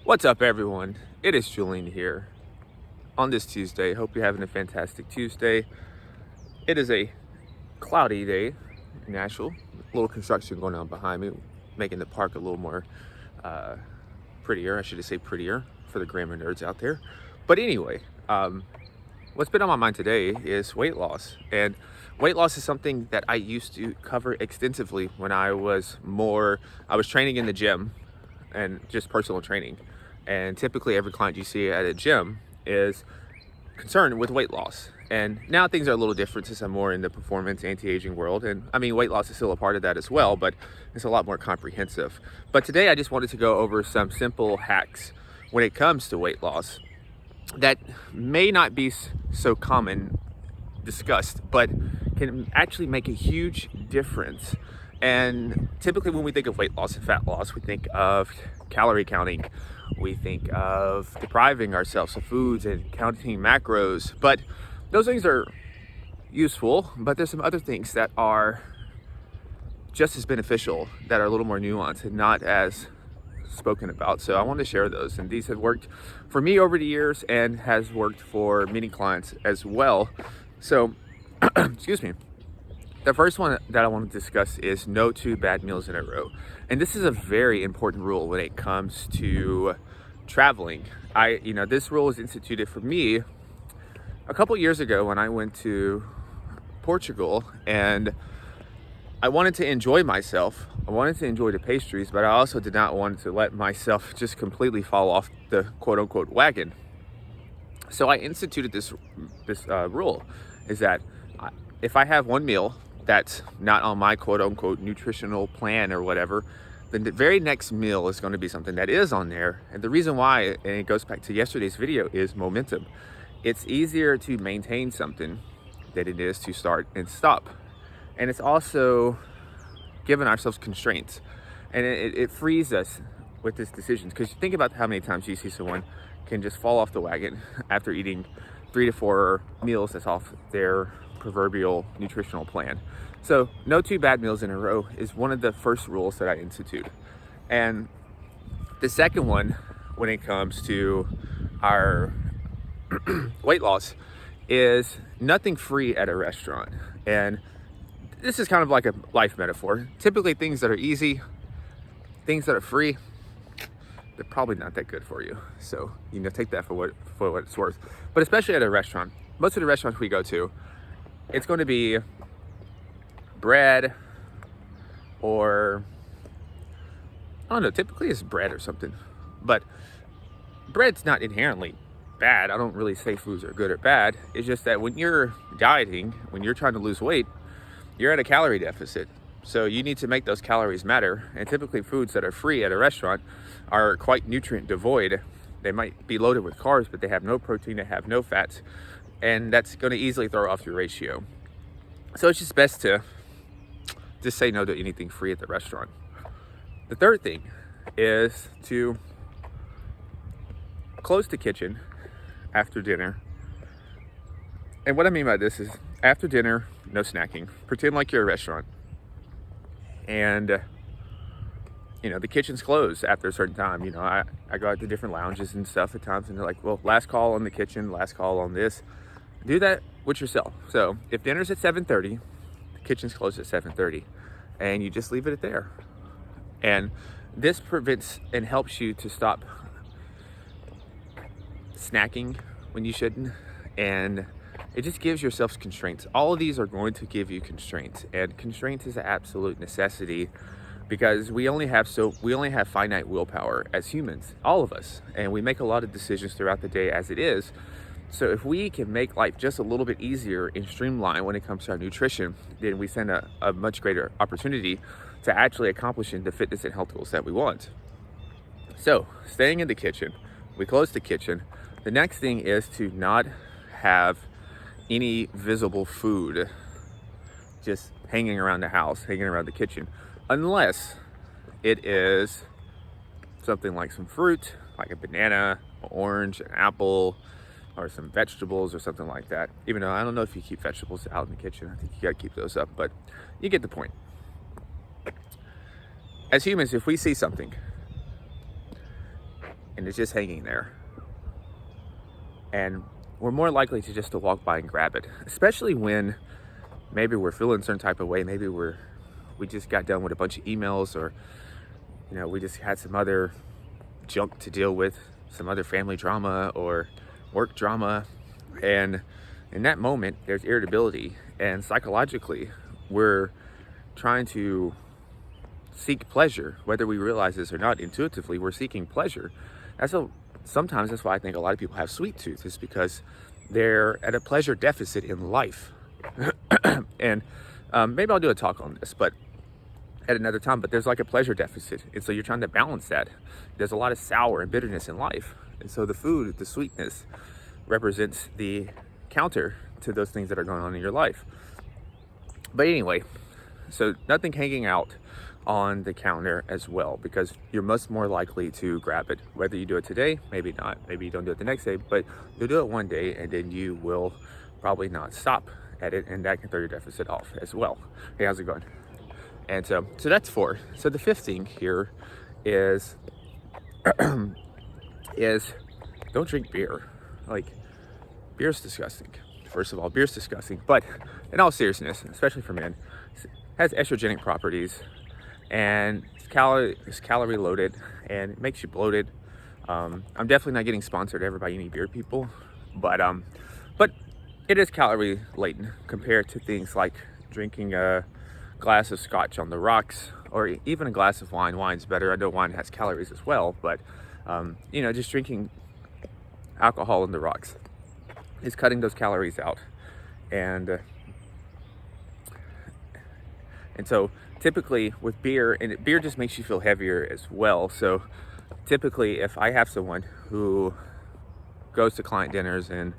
What's up, everyone? It is Julian here on this Tuesday. Hope you're having a fantastic Tuesday. It is a cloudy day in Nashville. A little construction going on behind me, making the park a little more prettier. I should say prettier for the grammar nerds out there. But anyway, what's been on my mind today is weight loss. And weight loss is something that I used to cover extensively when I was training in the gym and just personal training. And typically every client you see at a gym is concerned with weight loss. And now things are a little different since I'm more in the performance anti-aging world. And I mean, weight loss is still a part of that as well, but it's a lot more comprehensive. But today I just wanted to go over some simple hacks when it comes to weight loss that may not be so common discussed, but can actually make a huge difference. And typically when we think of weight loss and fat loss, we think of calorie counting. We think of depriving ourselves of foods and counting macros. But those things are useful, but there's some other things that are just as beneficial, that are a little more nuanced and not as spoken about. So I want to share those, and these have worked for me over the years and has worked for many clients as well. So excuse me. The first one that I want to discuss is no 2 bad meals in a row. And this is a very important rule when it comes to traveling. This rule was instituted for me a couple years ago when I went to Portugal, and I wanted to enjoy myself. I wanted to enjoy the pastries, but I also did not want to let myself just completely fall off the quote unquote wagon. So I instituted this rule, is that if I have one meal that's not on my quote unquote nutritional plan or whatever, then the very next meal is going to be something that is on there. And the reason why, and it goes back to yesterday's video, is momentum. It's easier to maintain something than it is to start and stop. And it's also giving ourselves constraints. And it frees us with this decision. Because think about how many times you see someone can just fall off the wagon after eating 3 to 4 meals that's off their proverbial nutritional plan. So no 2 bad meals in a row is one of the first rules that I institute. And the second one, when it comes to our weight loss, is nothing free at a restaurant. And this is kind of like a life metaphor. Typically things that are easy, things that are free, they're probably not that good for you. So, take that for what it's worth. But especially at a restaurant, most of the restaurants we go to, it's going to be bread, or I don't know, typically it's bread or something. But bread's not inherently bad. I don't really say foods are good or bad. It's just that when you're dieting, when you're trying to lose weight, you're at a calorie deficit. So you need to make those calories matter. And typically foods that are free at a restaurant are quite nutrient devoid. They might be loaded with carbs, but they have no protein, they have no fats. And that's going to easily throw off your ratio. So it's just best to just say no to anything free at the restaurant. The third thing is to close the kitchen after dinner. And what I mean by this is, after dinner, no snacking. Pretend like you're a restaurant. And the kitchen's closed after a certain time. I go out to different lounges and stuff at times, and they're like, well, last call on the kitchen, last call on this. Do that with yourself. So if dinner's at 7:30, the kitchen's closed at 7:30, and you just leave it at there. And this prevents and helps you to stop snacking when you shouldn't, and it just gives yourself constraints. All of these are going to give you constraints, and constraints is an absolute necessity, because we only have finite willpower as humans, all of us, and we make a lot of decisions throughout the day as it is. So if we can make life just a little bit easier and streamlined when it comes to our nutrition, then we stand a much greater opportunity to actually accomplishing the fitness and health goals that we want. So staying in the kitchen, we close the kitchen. The next thing is to not have any visible food just hanging around the house, hanging around the kitchen, unless it is something like some fruit, like a banana, an orange, an apple, or some vegetables or something like that. Even though I don't know if you keep vegetables out in the kitchen. I think you gotta keep those up, but you get the point. As humans, if we see something and it's just hanging there. And we're more likely to walk by and grab it, especially when maybe we're feeling a certain type of way. Maybe we just got done with a bunch of emails, or we just had some other junk to deal with, some other family drama or work drama, and in that moment there's irritability, and psychologically we're trying to seek pleasure, whether we realize this or not. Intuitively we're seeking pleasure. Sometimes that's why I think a lot of people have sweet tooth, is because they're at a pleasure deficit in life. And maybe I'll do a talk on this, but at another time. But there's like a pleasure deficit, and so you're trying to balance that. There's a lot of sour and bitterness in life, and so the food, the sweetness, represents the counter to those things that are going on in your life. But anyway, so nothing hanging out on the counter as well, because you're much more likely to grab it. Whether you do it today, maybe not, maybe you don't do it the next day, but you'll do it one day and then you will probably not stop at it, and that can throw your deficit off as well. Hey, how's it going? And so that's 4. So the 5th thing here is is don't drink beer. Like, beer's disgusting. First of all, beer's disgusting, but in all seriousness, especially for men, it has estrogenic properties, and it's calorie loaded, and it makes you bloated. I'm definitely not getting sponsored ever by any beer people, but it is calorie laden compared to things like drinking a glass of scotch on the rocks, or even a glass of wine. Wine's better. I know wine has calories as well, but just drinking alcohol on the rocks is cutting those calories out, and so typically with beer, and beer just makes you feel heavier as well. So typically, if I have someone who goes to client dinners and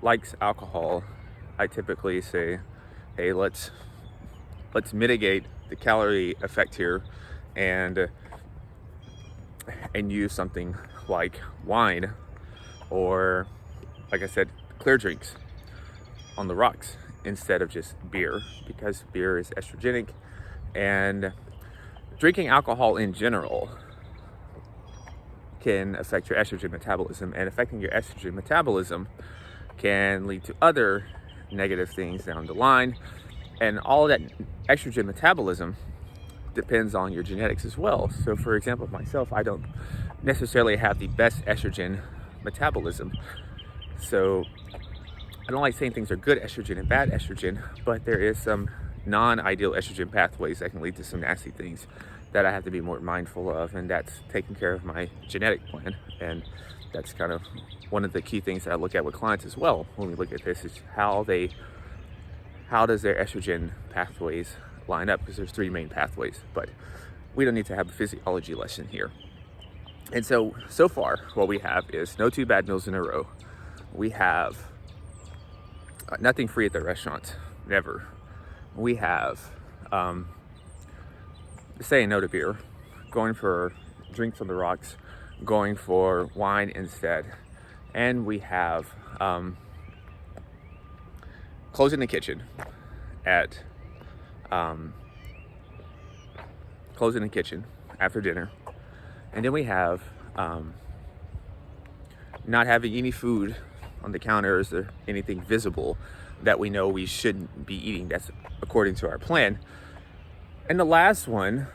likes alcohol, I typically say, hey, let's mitigate the calorie effect here, and use something like wine, or, like I said, clear drinks on the rocks instead of just beer, because beer is estrogenic, and drinking alcohol in general can affect your estrogen metabolism, and affecting your estrogen metabolism can lead to other negative things down the line. And all of that estrogen metabolism depends on your genetics as well. So for example, myself, I don't necessarily have the best estrogen metabolism. So I don't like saying things are good estrogen and bad estrogen, but there is some non-ideal estrogen pathways that can lead to some nasty things that I have to be more mindful of, and that's taking care of my genetic plan. And that's kind of one of the key things that I look at with clients as well when we look at this, is how does their estrogen pathways line up, because there's 3 main pathways, but we don't need to have a physiology lesson here. And so far what we have is no 2 bad meals in a row. We have nothing free at the restaurant, never. We have saying no to beer, going for drinks on the rocks, going for wine instead, and we have closing the kitchen after dinner, and then we have not having any food on the counter. Is there anything visible that we know we shouldn't be eating? That's according to our plan. And the last one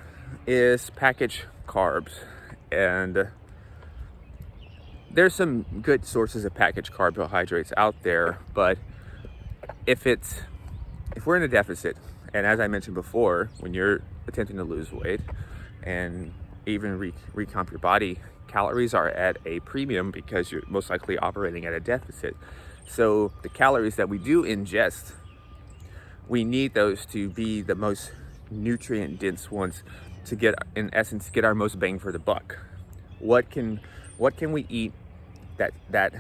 is packaged carbs, and there's some good sources of packaged carbohydrates out there, but if we're in a deficit, and as I mentioned before, when you're attempting to lose weight and even recomp your body, calories are at a premium because you're most likely operating at a deficit. So the calories that we do ingest, we need those to be the most nutrient dense ones to get, in essence, get our most bang for the buck. What can we eat that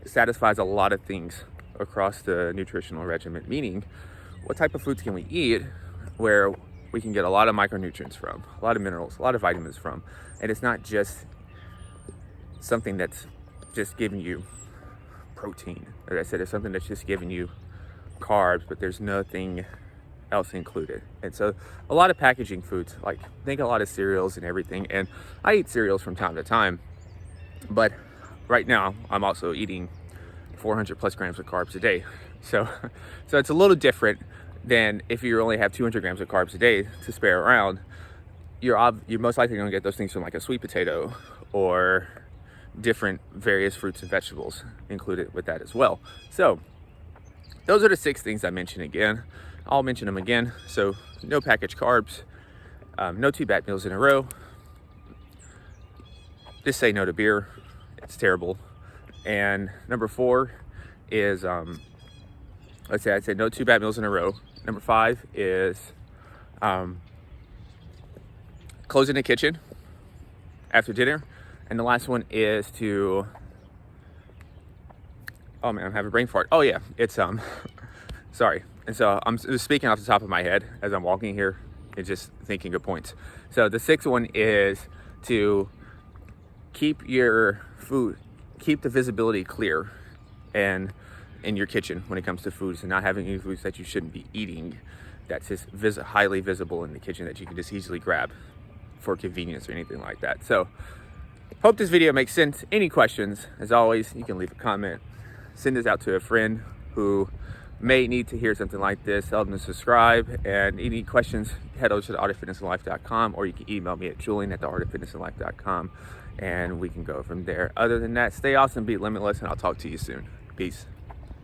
satisfies a lot of things across the nutritional regimen? Meaning, what type of foods can we eat where we can get a lot of micronutrients from, a lot of minerals, a lot of vitamins from, and it's not just something that's just giving you protein. As I said, it's something that's just giving you carbs, but there's nothing else included. And so a lot of packaging foods, like think a lot of cereals and everything. And I eat cereals from time to time, but right now I'm also eating 400 plus grams of carbs a day. So it's a little different than if you only have 200 grams of carbs a day to spare around. You're most likely going to get those things from like a sweet potato or different various fruits and vegetables included with that as well. So those are the 6 things I mentioned again. I'll mention them again. So no packaged carbs, no 2 bad meals in a row. Just say no to beer. It's terrible. And number 4 is, I'd say no 2 bad meals in a row. Number 5 is closing the kitchen after dinner. And the last one is to, oh man, I'm having a brain fart. Oh yeah, it's, sorry. And so I'm just speaking off the top of my head as I'm walking here and just thinking of points. So the 6th one is to keep your food, keep the visibility clear and in your kitchen when it comes to foods, and not having any foods that you shouldn't be eating that's just highly visible in the kitchen that you can just easily grab for convenience or anything like that. So hope this video makes sense. Any questions, as always, you can leave a comment, send this out to a friend who may need to hear something like this, tell them to subscribe. And any questions, head over to theartoffitnessandlife.com, or you can email me at julian@theartoffitnessandlife.com, and we can go from there. Other than that, stay awesome, be limitless, and I'll talk to you soon. Peace.